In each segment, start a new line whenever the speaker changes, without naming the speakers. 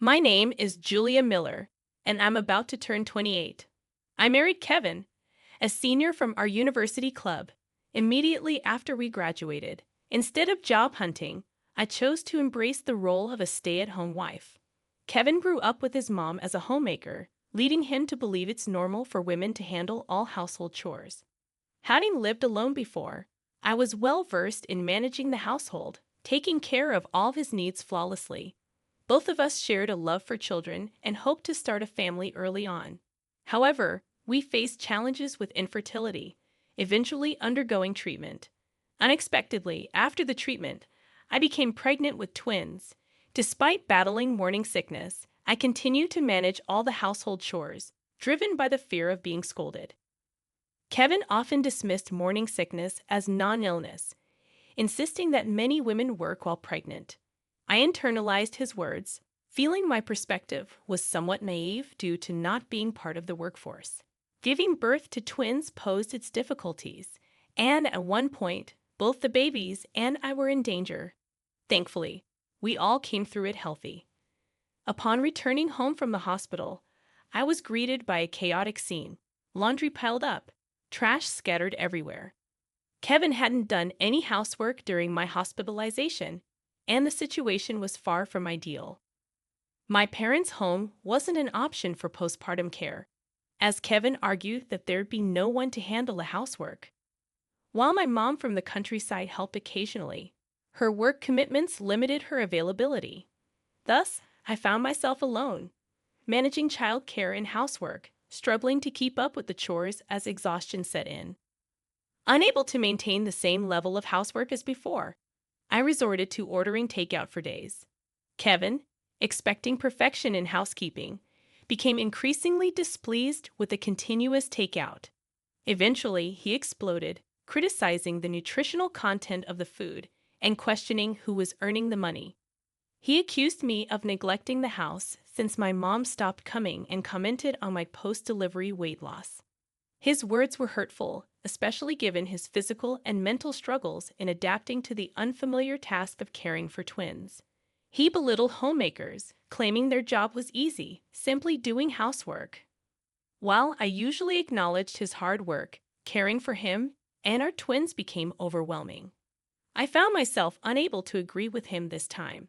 My name is Julia Miller, and I'm about to turn 28. I married Kevin, a senior from our university club, immediately after we graduated. Instead of job hunting, I chose to embrace the role of a stay-at-home wife. Kevin grew up with his mom as a homemaker, leading him to believe it's normal for women to handle all household chores. Having lived alone before, I was well versed in managing the household, taking care of all of his needs flawlessly. Both of us shared a love for children and hoped to start a family early on. However, we faced challenges with infertility, eventually undergoing treatment. Unexpectedly, after the treatment, I became pregnant with twins. Despite battling morning sickness, I continued to manage all the household chores, driven by the fear of being scolded. Kevin often dismissed morning sickness as non-illness, insisting that many women work while pregnant. I internalized his words, feeling my perspective was somewhat naive due to not being part of the workforce. Giving birth to twins posed its difficulties, and at one point, both the babies and I were in danger. Thankfully, we all came through it healthy. Upon returning home from the hospital, I was greeted by a chaotic scene. Laundry piled up, trash scattered everywhere. Kevin hadn't done any housework during my hospitalization, and the situation was far from ideal. My parents' home wasn't an option for postpartum care, as Kevin argued that there'd be no one to handle the housework. While my mom from the countryside helped occasionally, her work commitments limited her availability. Thus, I found myself alone, managing child care and housework, struggling to keep up with the chores as exhaustion set in. Unable to maintain the same level of housework as before, I resorted to ordering takeout for days. Kevin, expecting perfection in housekeeping, became increasingly displeased with the continuous takeout. Eventually, he exploded, criticizing the nutritional content of the food and questioning who was earning the money. He accused me of neglecting the house since my mom stopped coming and commented on my post-delivery weight loss. His words were hurtful, especially given his physical and mental struggles in adapting to the unfamiliar task of caring for twins. He belittled homemakers, claiming their job was easy, simply doing housework. While I usually acknowledged his hard work, caring for him and our twins became overwhelming. I found myself unable to agree with him this time.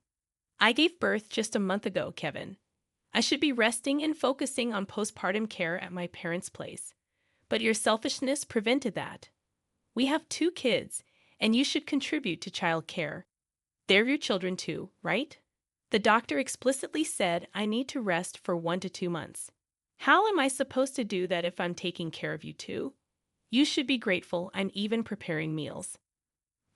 I gave birth just a month ago, Kevin. I should be resting and focusing on postpartum care at my parents' place. But your selfishness prevented that. We have 2 kids, and you should contribute to child care. They're your children too, right? The doctor explicitly said I need to rest for 1 to 2 months. How am I supposed to do that if I'm taking care of you too? You should be grateful I'm even preparing meals.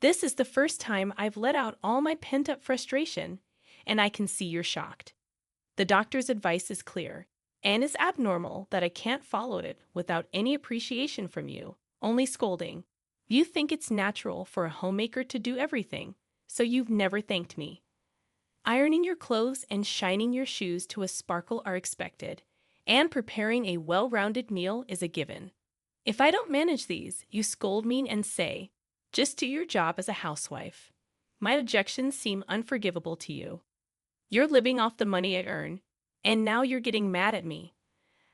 This is the first time I've let out all my pent-up frustration, and I can see you're shocked. The doctor's advice is clear, and it's abnormal that I can't follow it without any appreciation from you, only scolding. You think it's natural for a homemaker to do everything, so you've never thanked me. Ironing your clothes and shining your shoes to a sparkle are expected, and preparing a well-rounded meal is a given. If I don't manage these, you scold me and say, just do your job as a housewife. My objections seem unforgivable to you. You're living off the money I earn, and now you're getting mad at me.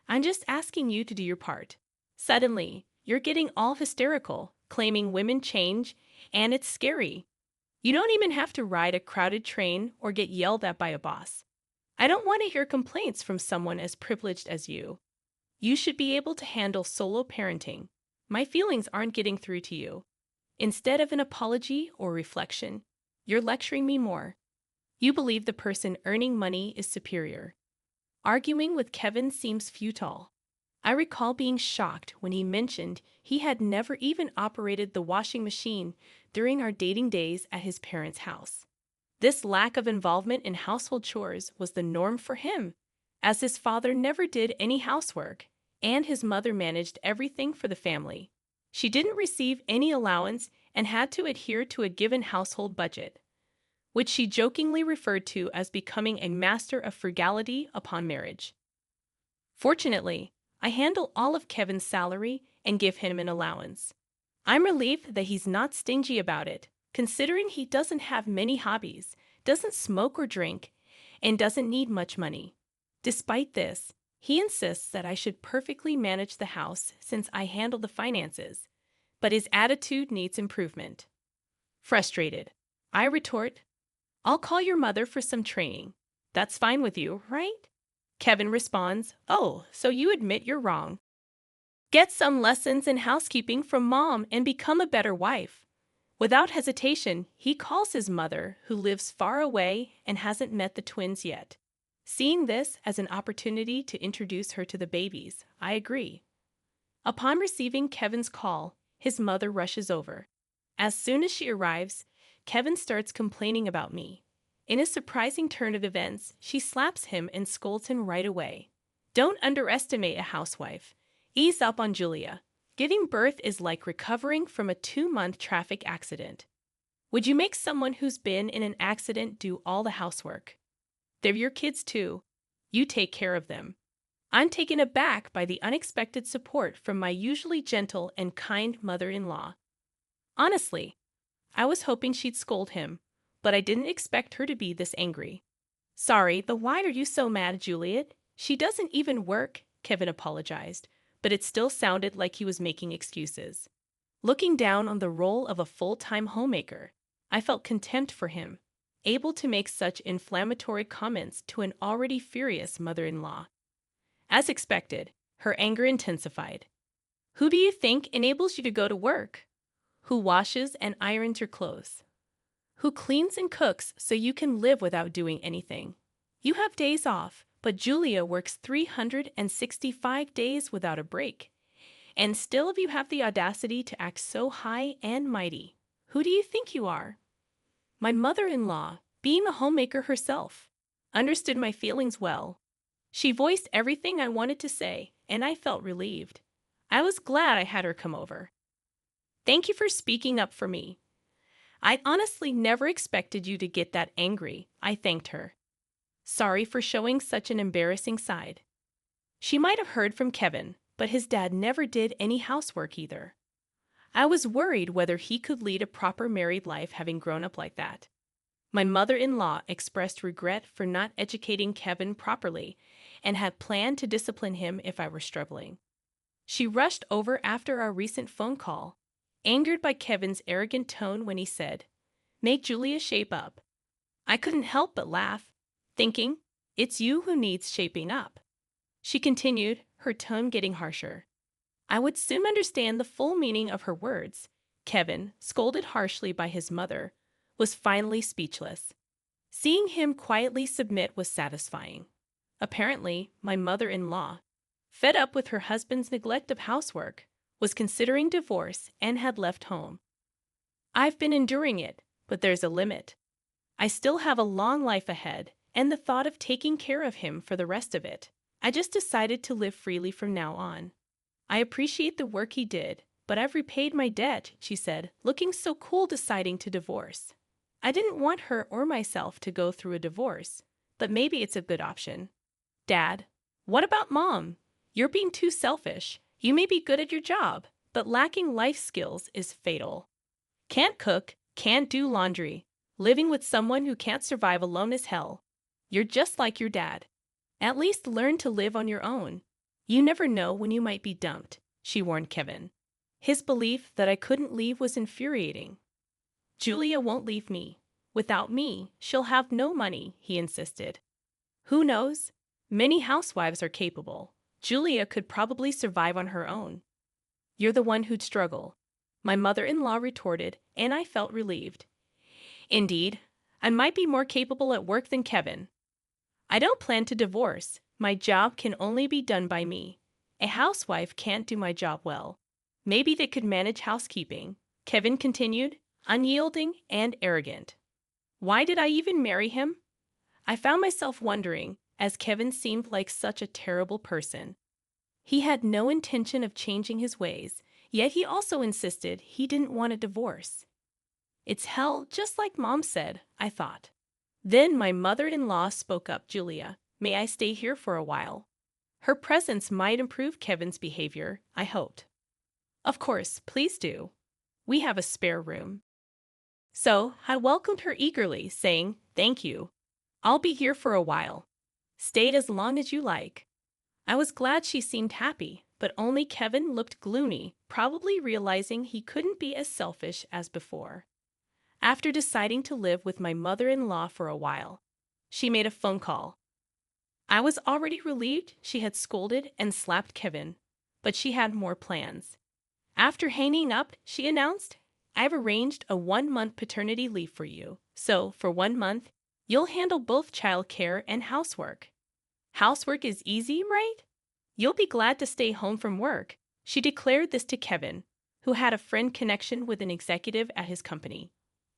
I'm just asking you to do your part. Suddenly, you're getting all hysterical, claiming women change, and it's scary. You don't even have to ride a crowded train or get yelled at by a boss. I don't want to hear complaints from someone as privileged as you. You should be able to handle solo parenting. My feelings aren't getting through to you. Instead of an apology or reflection, you're lecturing me more. You believe the person earning money is superior. Arguing with Kevin seems futile. I recall being shocked when he mentioned he had never even operated the washing machine during our dating days at his parents' house. This lack of involvement in household chores was the norm for him, as his father never did any housework, and his mother managed everything for the family. She didn't receive any allowance and had to adhere to a given household budget, which she jokingly referred to as becoming a master of frugality upon marriage. Fortunately, I handle all of Kevin's salary and give him an allowance. I'm relieved that he's not stingy about it, considering he doesn't have many hobbies, doesn't smoke or drink, and doesn't need much money. Despite this, he insists that I should perfectly manage the house since I handle the finances, but his attitude needs improvement. Frustrated, I retort, "I'll call your mother for some training. That's fine with you, right?" Kevin responds, "Oh, so you admit you're wrong. Get some lessons in housekeeping from mom and become a better wife." Without hesitation, he calls his mother, who lives far away and hasn't met the twins yet. Seeing this as an opportunity to introduce her to the babies, I agree. Upon receiving Kevin's call, his mother rushes over. As soon as she arrives, Kevin starts complaining about me. In a surprising turn of events, she slaps him and scolds him right away. Don't underestimate a housewife. Ease up on Julia. Giving birth is like recovering from a 2-month traffic accident. Would you make someone who's been in an accident do all the housework? They're your kids too. You take care of them. I'm taken aback by the unexpected support from my usually gentle and kind mother-in-law. Honestly, I was hoping she'd scold him, but I didn't expect her to be this angry. "Sorry, but why are you so mad, Juliet? She doesn't even work," Kevin apologized, but it still sounded like he was making excuses. Looking down on the role of a full-time homemaker, I felt contempt for him, able to make such inflammatory comments to an already furious mother-in-law. As expected, her anger intensified. "Who do you think enables you to go to work? Who washes and irons your clothes? Who cleans and cooks so you can live without doing anything? You have days off, but Julia works 365 days without a break. And still you have the audacity to act so high and mighty. Who do you think you are?" My mother-in-law, being a homemaker herself, understood my feelings well. She voiced everything I wanted to say, and I felt relieved. I was glad I had her come over. "Thank you for speaking up for me. I honestly never expected you to get that angry," I thanked her. "Sorry for showing such an embarrassing side." She might have heard from Kevin, but his dad never did any housework either. I was worried whether he could lead a proper married life having grown up like that. My mother-in-law expressed regret for not educating Kevin properly and had planned to discipline him if I were struggling. She rushed over after our recent phone call, angered by Kevin's arrogant tone when he said, "Make Julia shape up." I couldn't help but laugh, thinking, "It's you who needs shaping up." She continued, her tone getting harsher. I would soon understand the full meaning of her words. Kevin, scolded harshly by his mother, was finally speechless. Seeing him quietly submit was satisfying. Apparently, my mother-in-law, fed up with her husband's neglect of housework, was considering divorce and had left home. I've been enduring it, but there's a limit. I still have a long life ahead, and the thought of taking care of him for the rest of it, I just decided to live freely from now on. I appreciate the work he did, but I've repaid my debt, she said, looking so cool deciding to divorce. I didn't want her or myself to go through a divorce, but maybe it's a good option. Dad, what about Mom? You're being too selfish. You may be good at your job, but lacking life skills is fatal. Can't cook, can't do laundry. Living with someone who can't survive alone is hell. You're just like your dad. At least learn to live on your own. You never know when you might be dumped, she warned Kevin. His belief that I couldn't leave was infuriating. Julia won't leave me. Without me, she'll have no money, he insisted. Who knows? Many housewives are capable. Julia could probably survive on her own. You're the one who'd struggle, my mother-in-law retorted, and I felt relieved. Indeed, I might be more capable at work than Kevin. I don't plan to divorce. My job can only be done by me. A housewife can't do my job well. Maybe they could manage housekeeping, Kevin continued, unyielding and arrogant. Why did I even marry him? I found myself wondering, as Kevin seemed like such a terrible person. He had no intention of changing his ways, yet he also insisted he didn't want a divorce. It's hell, just like Mom said, I thought. Then my mother-in-law spoke up, Julia. May I stay here for a while? Her presence might improve Kevin's behavior, I hoped. Of course, please do. We have a spare room. So I welcomed her eagerly, saying, thank you. I'll be here for a while. Stay as long as you like. I was glad she seemed happy, but only Kevin looked gloomy, probably realizing he couldn't be as selfish as before. After deciding to live with my mother-in-law for a while, she made a phone call. I was already relieved she had scolded and slapped Kevin, but she had more plans. After hanging up, she announced, I've arranged a 1-month paternity leave for you, so for 1 month, you'll handle both childcare and housework. Housework is easy, right? You'll be glad to stay home from work. She declared this to Kevin, who had a friend connection with an executive at his company.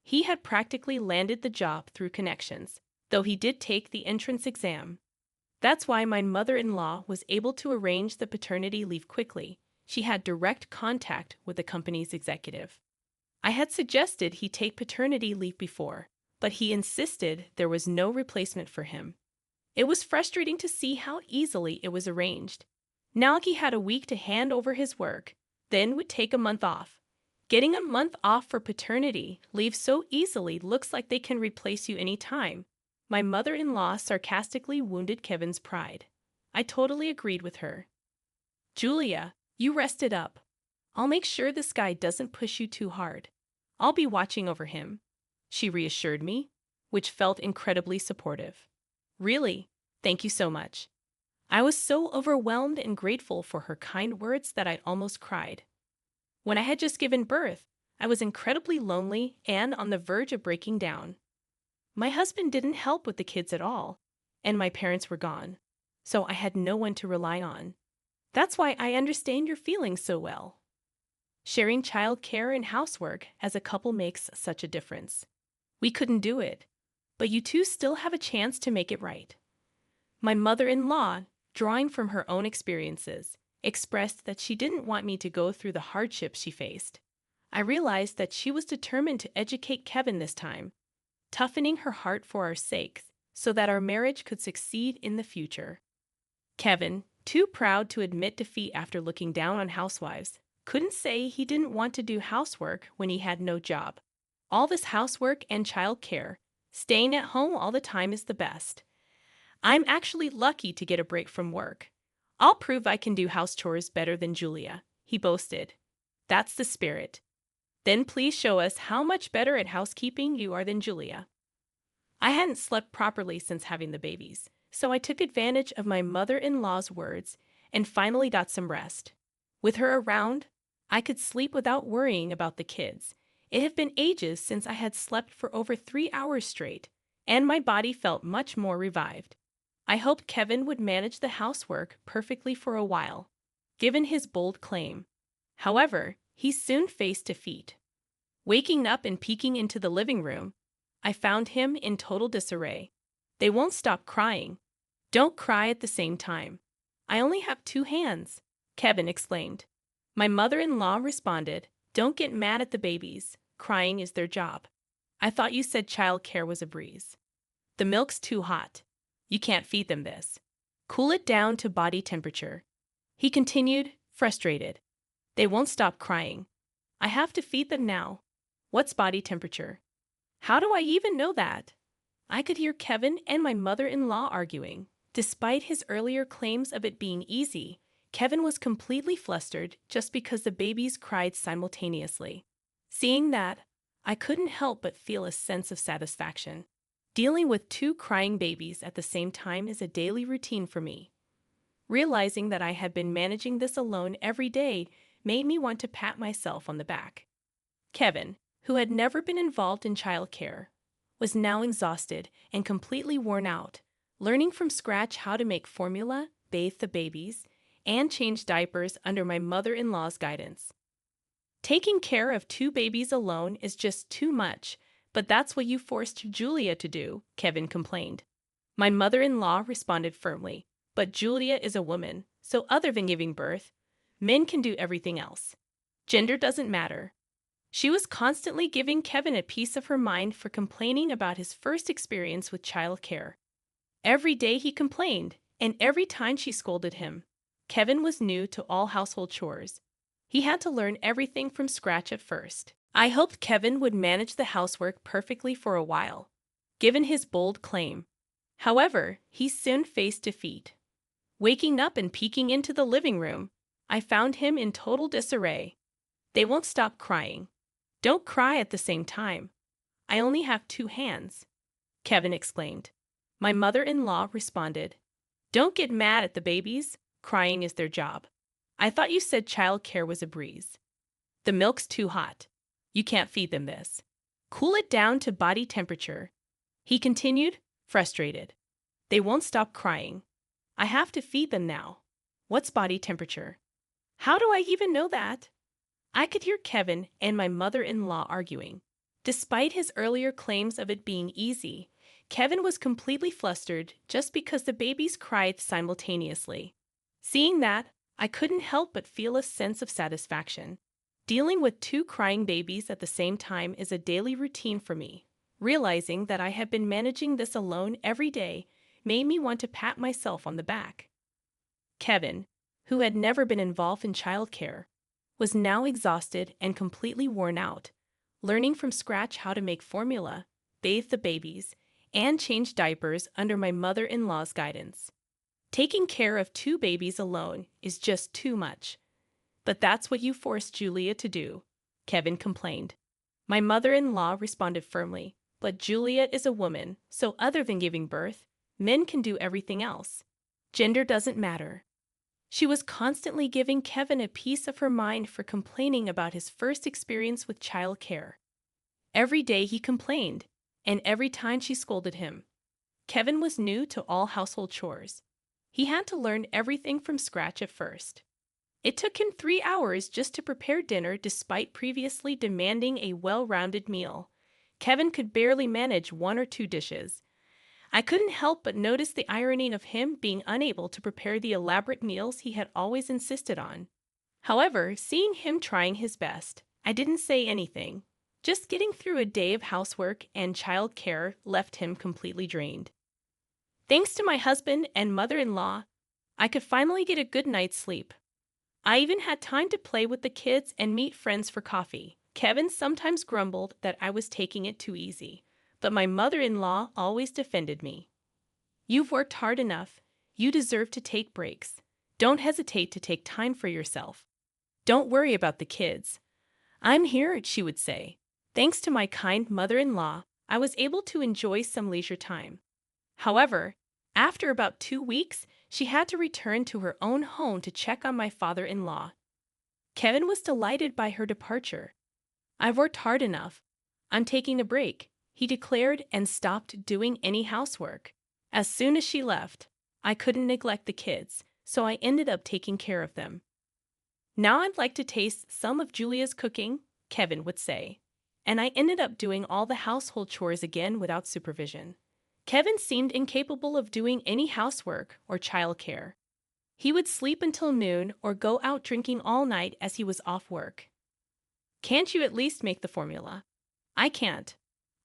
He had practically landed the job through connections, though he did take the entrance exam. That's why my mother-in-law was able to arrange the paternity leave quickly. She had direct contact with the company's executive. I had suggested he take paternity leave before, but he insisted there was no replacement for him. It was frustrating to see how easily it was arranged. Now he had a week to hand over his work, then would take a month off. Getting a month off for paternity leave so easily looks like they can replace you any time. My mother-in-law sarcastically wounded Kevin's pride. I totally agreed with her. Julia, you rest it up. I'll make sure this guy doesn't push you too hard. I'll be watching over him, she reassured me, which felt incredibly supportive. Really, thank you so much. I was so overwhelmed and grateful for her kind words that I almost cried. When I had just given birth, I was incredibly lonely and on the verge of breaking down. My husband didn't help with the kids at all, and my parents were gone, so I had no one to rely on. That's why I understand your feelings so well. Sharing childcare and housework as a couple makes such a difference. We couldn't do it, but you two still have a chance to make it right. My mother-in-law, drawing from her own experiences, expressed that she didn't want me to go through the hardships she faced. I realized that she was determined to educate Kevin this time, toughening her heart for our sakes so that our marriage could succeed in the future. Kevin, too proud to admit defeat after looking down on housewives, couldn't say he didn't want to do housework when he had no job. All this housework and childcare, staying at home all the time is the best. I'm actually lucky to get a break from work. I'll prove I can do house chores better than Julia, he boasted. That's the spirit. Then please show us how much better at housekeeping you are than Julia. I hadn't slept properly since having the babies, so I took advantage of my mother-in-law's words and finally got some rest. With her around, I could sleep without worrying about the kids. It had been ages since I had slept for over 3 hours straight, and my body felt much more revived. I hoped Kevin would manage the housework perfectly for a while, given his bold claim. However, he soon faced defeat. Waking up and peeking into the living room, I found him in total disarray. They won't stop crying. Don't cry at the same time. I only have 2 hands, Kevin exclaimed. My mother-in-law responded, don't get mad at the babies. Crying is their job. I thought you said childcare was a breeze. The milk's too hot. You can't feed them this. Cool it down to body temperature. He continued, frustrated. They won't stop crying. I have to feed them now. What's body temperature? How do I even know that? I could hear Kevin and my mother-in-law arguing. Despite his earlier claims of it being easy, Kevin was completely flustered just because the babies cried simultaneously. Seeing that, I couldn't help but feel a sense of satisfaction. Dealing with 2 crying babies at the same time is a daily routine for me. Realizing that I had been managing this alone every day made me want to pat myself on the back. Kevin, who had never been involved in childcare, was now exhausted and completely worn out, learning from scratch how to make formula, bathe the babies, and change diapers under my mother-in-law's guidance. Taking care of 2 babies alone is just too much, but that's what you forced Julia to do, Kevin complained. My mother-in-law responded firmly, but Julia is a woman, so other than giving birth, men can do everything else. Gender doesn't matter. She was constantly giving Kevin a piece of her mind for complaining about his first experience with childcare. Every day he complained, and every time she scolded him. Kevin was new to all household chores. He had to learn everything from scratch at first. I hoped Kevin would manage the housework perfectly for a while, given his bold claim. However, he soon faced defeat. Waking up and peeking into the living room, I found him in total disarray. They won't stop crying. Don't cry at the same time. I only have 2 hands, Kevin exclaimed. My mother-in-law responded, Don't get mad at the babies. Crying is their job. I thought you said childcare was a breeze. The milk's too hot. You can't feed them this. Cool it down to body temperature. He continued, frustrated. They won't stop crying. I have to feed them now. What's body temperature? How do I even know that? I could hear Kevin and my mother-in-law arguing. Despite his earlier claims of it being easy, Kevin was completely flustered just because the babies cried simultaneously. Seeing that, I couldn't help but feel a sense of satisfaction. Dealing with 2 crying babies at the same time is a daily routine for me. Realizing that I have been managing this alone every day made me want to pat myself on the back. Kevin, who had never been involved in childcare, was now exhausted and completely worn out, learning from scratch how to make formula, bathe the babies, and change diapers under my mother-in-law's guidance. Taking care of 2 babies alone is just too much. But that's what you forced Julia to do, Kevin complained. My mother-in-law responded firmly, but Juliet is a woman, so other than giving birth, men can do everything else. Gender doesn't matter. She was constantly giving Kevin a piece of her mind for complaining about his first experience with childcare. Every day he complained, and every time she scolded him. Kevin was new to all household chores. He had to learn everything from scratch at first. It took him 3 hours just to prepare dinner despite previously demanding a well-rounded meal. Kevin could barely manage 1 or 2 dishes. I couldn't help but notice the irony of him being unable to prepare the elaborate meals he had always insisted on. However, seeing him trying his best, I didn't say anything. Just getting through a day of housework and child care left him completely drained. Thanks to my husband and mother-in-law, I could finally get a good night's sleep. I even had time to play with the kids and meet friends for coffee. Kevin sometimes grumbled that I was taking it too easy, but my mother-in-law always defended me. You've worked hard enough. You deserve to take breaks. Don't hesitate to take time for yourself. Don't worry about the kids. I'm here, she would say. Thanks to my kind mother-in-law, I was able to enjoy some leisure time. However, after about 2 weeks, she had to return to her own home to check on my father-in-law. Kevin was delighted by her departure. I've worked hard enough. I'm taking a break, he declared and stopped doing any housework. As soon as she left, I couldn't neglect the kids, so I ended up taking care of them. Now I'd like to taste some of Julia's cooking, Kevin would say. And I ended up doing all the household chores again without supervision. Kevin seemed incapable of doing any housework or childcare. He would sleep until noon or go out drinking all night as he was off work. Can't you at least make the formula? I can't.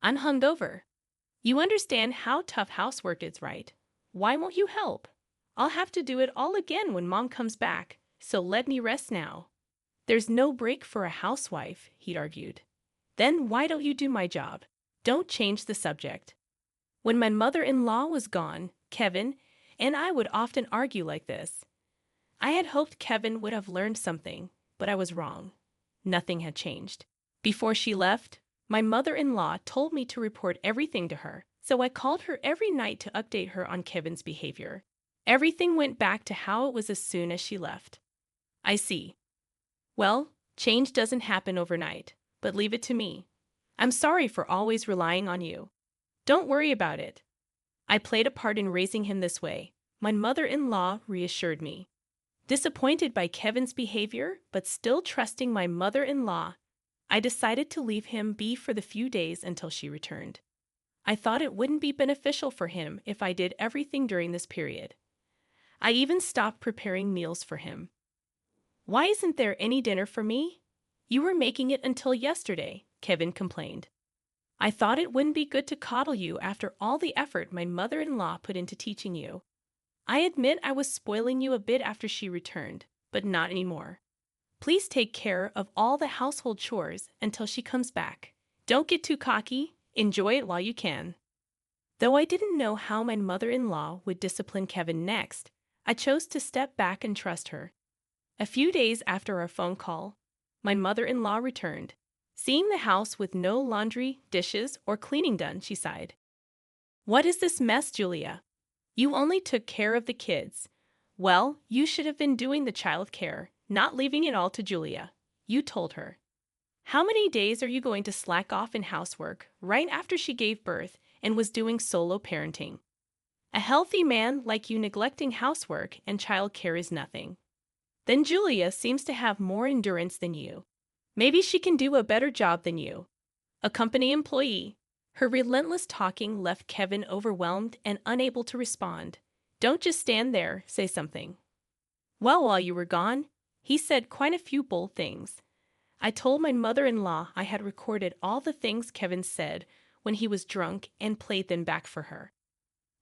I'm hungover. You understand how tough housework is, right? Why won't you help? I'll have to do it all again when Mom comes back, so let me rest now. There's no break for a housewife, he'd argued. Then why don't you do my job? Don't change the subject. When my mother-in-law was gone, Kevin and I would often argue like this. I had hoped Kevin would have learned something, but I was wrong. Nothing had changed. Before she left, my mother-in-law told me to report everything to her, so I called her every night to update her on Kevin's behavior. Everything went back to how it was as soon as she left. I see. Well, change doesn't happen overnight, but leave it to me. I'm sorry for always relying on you. Don't worry about it. I played a part in raising him this way, my mother-in-law reassured me. Disappointed by Kevin's behavior, but still trusting my mother-in-law, I decided to leave him be for the few days until she returned. I thought it wouldn't be beneficial for him if I did everything during this period. I even stopped preparing meals for him. Why isn't there any dinner for me? You were making it until yesterday, Kevin complained. I thought it wouldn't be good to coddle you after all the effort my mother-in-law put into teaching you. I admit I was spoiling you a bit after she returned, but not anymore. Please take care of all the household chores until she comes back. Don't get too cocky. Enjoy it while you can. Though I didn't know how my mother-in-law would discipline Kevin next, I chose to step back and trust her. A few days after our phone call, my mother-in-law returned. Seeing the house with no laundry, dishes, or cleaning done, she sighed. "What is this mess, Julia? You only took care of the kids. Well, you should have been doing the child care, not leaving it all to Julia," you told her. "How many days are you going to slack off in housework right after she gave birth and was doing solo parenting? A healthy man like you neglecting housework and child care is nothing. Then Julia seems to have more endurance than you. Maybe she can do a better job than you. A company employee." Her relentless talking left Kevin overwhelmed and unable to respond. "Don't just stand there, say something." "Well, while you were gone," he said quite a few bold things. I told my mother-in-law I had recorded all the things Kevin said when he was drunk and played them back for her.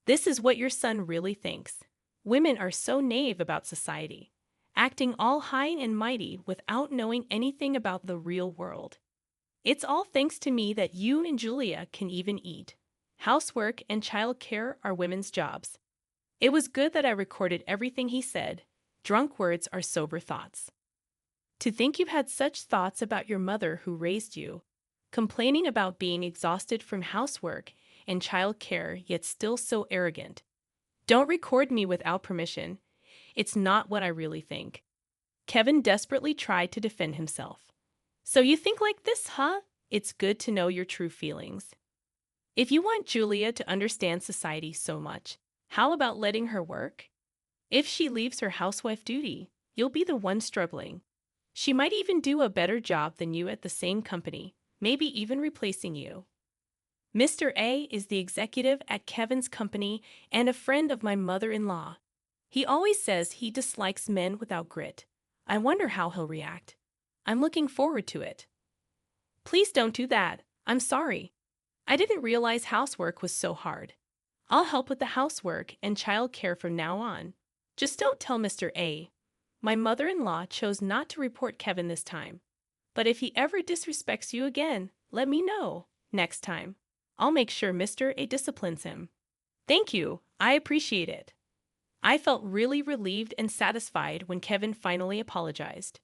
"This is what your son really thinks. Women are so naive about society, acting all high and mighty without knowing anything about the real world. It's all thanks to me that you and Julia can even eat. Housework and child care are women's jobs." It was good that I recorded everything he said. Drunk words are sober thoughts. To think you've had such thoughts about your mother who raised you, complaining about being exhausted from housework and child care, yet still so arrogant. Don't record me without permission. It's not what I really think. Kevin desperately tried to defend himself. "So you think like this, huh? It's good to know your true feelings. If you want Julia to understand society so much, how about letting her work? If she leaves her housewife duty, you'll be the one struggling. She might even do a better job than you at the same company, maybe even replacing you." Mr. A is the executive at Kevin's company and a friend of my mother-in-law. He always says he dislikes men without grit. I wonder how he'll react. I'm looking forward to it. "Please don't do that. I'm sorry. I didn't realize housework was so hard. I'll help with the housework and child care from now on. Just don't tell Mr. A." My mother-in-law chose not to report Kevin this time. "But if he ever disrespects you again, let me know. Next time, I'll make sure Mr. A disciplines him." "Thank you. I appreciate it." I felt really relieved and satisfied when Kevin finally apologized.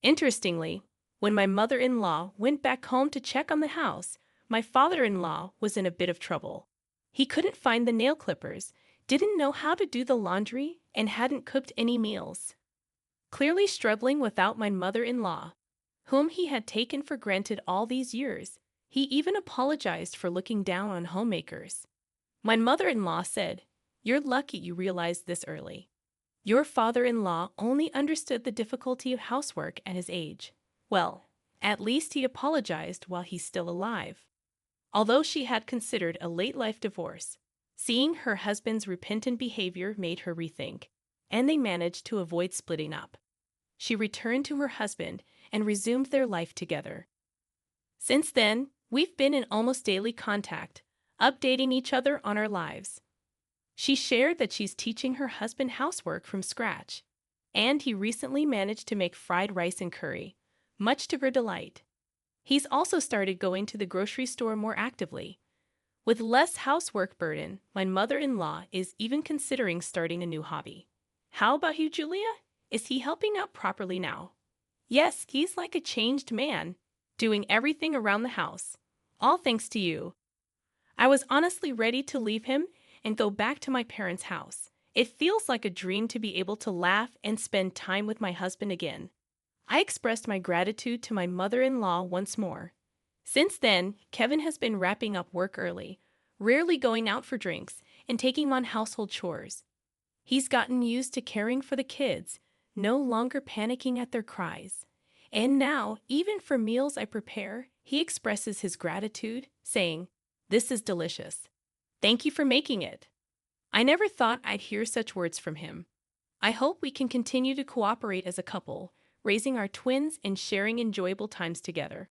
Interestingly, when my mother-in-law went back home to check on the house, my father-in-law was in a bit of trouble. He couldn't find the nail clippers, didn't know how to do the laundry, and hadn't cooked any meals. Clearly struggling without my mother-in-law, whom he had taken for granted all these years, he even apologized for looking down on homemakers. My mother-in-law said, "You're lucky you realized this early. Your father-in-law only understood the difficulty of housework at his age. Well, at least he apologized while he's still alive." Although she had considered a late-life divorce, seeing her husband's repentant behavior made her rethink, and they managed to avoid splitting up. She returned to her husband and resumed their life together. Since then, we've been in almost daily contact, updating each other on our lives. She shared that she's teaching her husband housework from scratch, and he recently managed to make fried rice and curry, much to her delight. He's also started going to the grocery store more actively. With less housework burden, my mother-in-law is even considering starting a new hobby. How about you, Julia? Is he helping out properly now? Yes, he's like a changed man, doing everything around the house. All thanks to you. I was honestly ready to leave him and go back to my parents' house. It feels like a dream to be able to laugh and spend time with my husband again. I expressed my gratitude to my mother-in-law once more. Since then, Kevin has been wrapping up work early, rarely going out for drinks, and taking on household chores. He's gotten used to caring for the kids, no longer panicking at their cries. And now, even for meals I prepare, he expresses his gratitude, saying, "This is delicious. Thank you for making it." I never thought I'd hear such words from him. I hope we can continue to cooperate as a couple, raising our twins and sharing enjoyable times together.